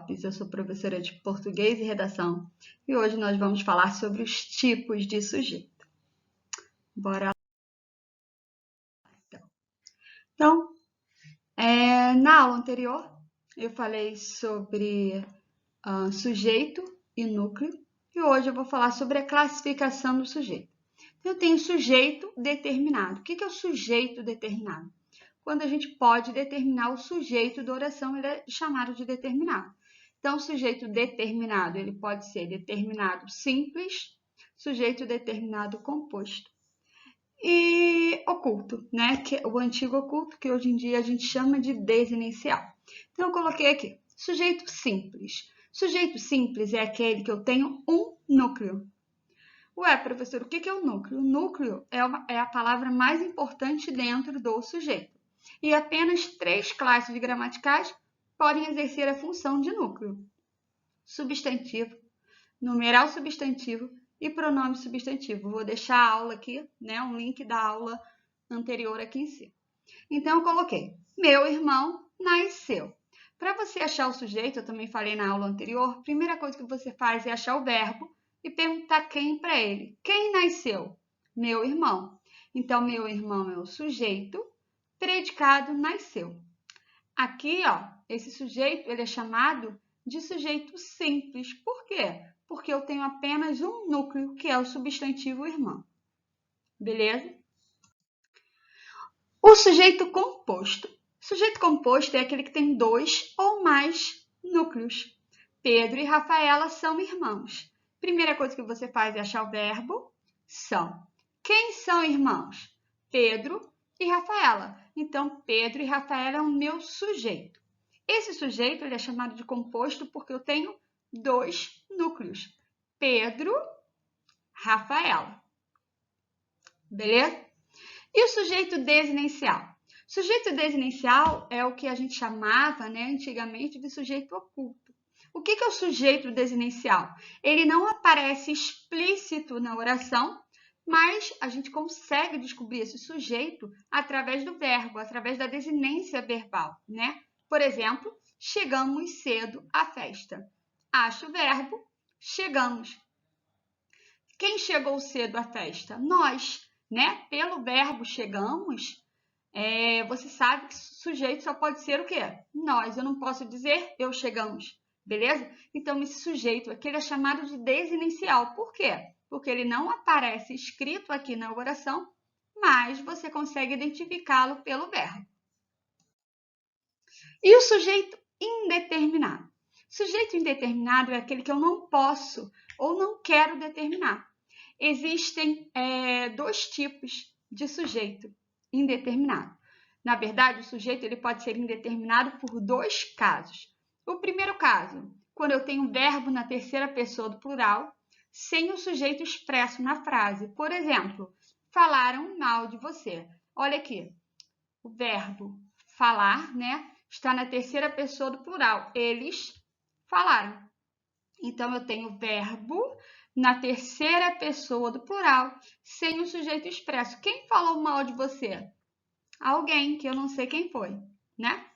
Lopes, eu sou professora de português e redação e hoje nós vamos falar sobre os tipos de sujeito. Bora lá. Então, na aula anterior eu falei sobre sujeito e núcleo e hoje eu vou falar sobre a classificação do sujeito. Então, eu tenho sujeito determinado. O que é o sujeito determinado? Quando a gente pode determinar o sujeito da oração, ele é chamado de determinado. Então, o sujeito determinado, ele pode ser determinado simples, sujeito determinado composto e oculto, né? Que é o antigo oculto, que hoje em dia a gente chama de desinicial. Então, eu coloquei aqui, sujeito simples. Sujeito simples é aquele que eu tenho um núcleo. Ué, professor, o que é o núcleo? O núcleo é a palavra mais importante dentro do sujeito. E apenas 3 classes gramaticais podem exercer a função de núcleo: substantivo, numeral substantivo e pronome substantivo. Vou deixar a aula aqui, né, um link da aula anterior aqui em cima. Então, eu coloquei, meu irmão nasceu. Para você achar o sujeito, eu também falei na aula anterior, a primeira coisa que você faz é achar o verbo e perguntar quem para ele. Quem nasceu? Meu irmão. Então, meu irmão é o sujeito, predicado nasceu. Aqui, ó, esse sujeito ele é chamado de sujeito simples. Por quê? Porque eu tenho apenas um núcleo, que é o substantivo irmão. Beleza? O sujeito composto. Sujeito composto é aquele que tem 2 ou mais núcleos. Pedro e Rafaela são irmãos. Primeira coisa que você faz é achar o verbo são. Quem são irmãos? Pedro e Rafaela. Então, Pedro e Rafaela é o meu sujeito. Esse sujeito ele é chamado de composto porque eu tenho 2 núcleos. Pedro, Rafaela. Beleza? E o sujeito desinicial? Sujeito desinicial é o que a gente chamava, né, antigamente de sujeito oculto. O que é o sujeito desinicial? Ele não aparece explícito na oração, mas a gente consegue descobrir esse sujeito através do verbo, através da desinência verbal, né? Por exemplo, chegamos cedo à festa. Acha o verbo, chegamos. Quem chegou cedo à festa? Nós, né? Pelo verbo chegamos, você sabe que sujeito só pode ser o quê? Nós. Eu não posso dizer eu chegamos, beleza? Então, esse sujeito aqui ele é chamado de desinicial. Por quê? Porque ele não aparece escrito aqui na oração, mas você consegue identificá-lo pelo verbo. E o sujeito indeterminado? Sujeito indeterminado é aquele que eu não posso ou não quero determinar. Existem 2 tipos de sujeito indeterminado. Na verdade, o sujeito ele pode ser indeterminado por 2 casos. O primeiro caso, quando eu tenho um verbo na terceira pessoa do plural, sem o sujeito expresso na frase. Por exemplo, falaram mal de você. Olha aqui, o verbo falar, né, está na terceira pessoa do plural. Eles falaram. Então, eu tenho verbo na terceira pessoa do plural, sem o sujeito expresso. Quem falou mal de você? Alguém, que eu não sei quem foi, né?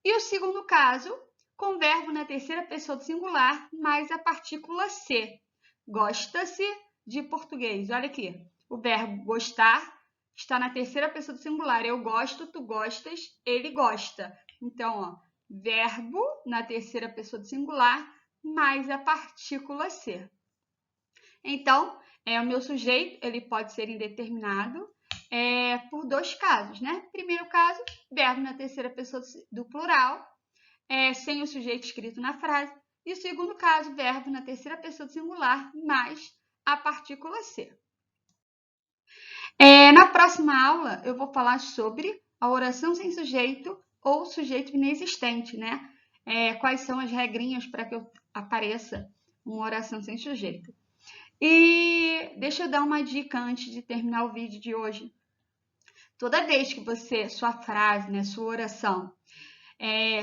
E o segundo caso, com verbo na terceira pessoa do singular, mais a partícula se. Gosta-se de português. Olha aqui, o verbo gostar está na terceira pessoa do singular. Eu gosto, tu gostas, ele gosta. Então, ó, verbo na terceira pessoa do singular, mais a partícula ser. Então, o meu sujeito ele pode ser indeterminado por 2 casos, né? Primeiro caso, verbo na terceira pessoa do plural, sem o sujeito escrito na frase. E o segundo caso, verbo na terceira pessoa do singular, mais a partícula ser. Na próxima aula, eu vou falar sobre a oração sem sujeito ou sujeito inexistente, né? Quais são as regrinhas para que apareça uma oração sem sujeito. E deixa eu dar uma dica antes de terminar o vídeo de hoje. Toda vez que sua frase, né, sua oração,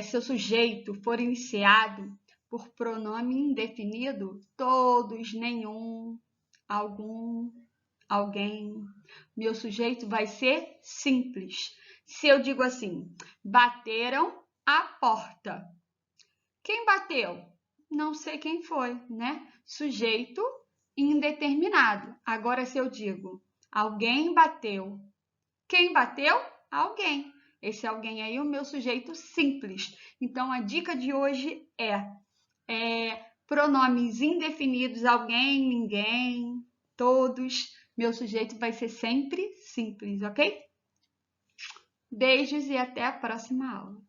seu sujeito for iniciado por pronome indefinido, todos, nenhum, algum, alguém, meu sujeito vai ser simples. Se eu digo assim, bateram a porta. Quem bateu? Não sei quem foi, né? Sujeito indeterminado. Agora, se eu digo alguém bateu, quem bateu? Alguém. Esse alguém aí é o meu sujeito simples. Então, a dica de hoje é pronomes indefinidos, alguém, ninguém, todos. Meu sujeito vai ser sempre simples, ok? Beijos e até a próxima aula.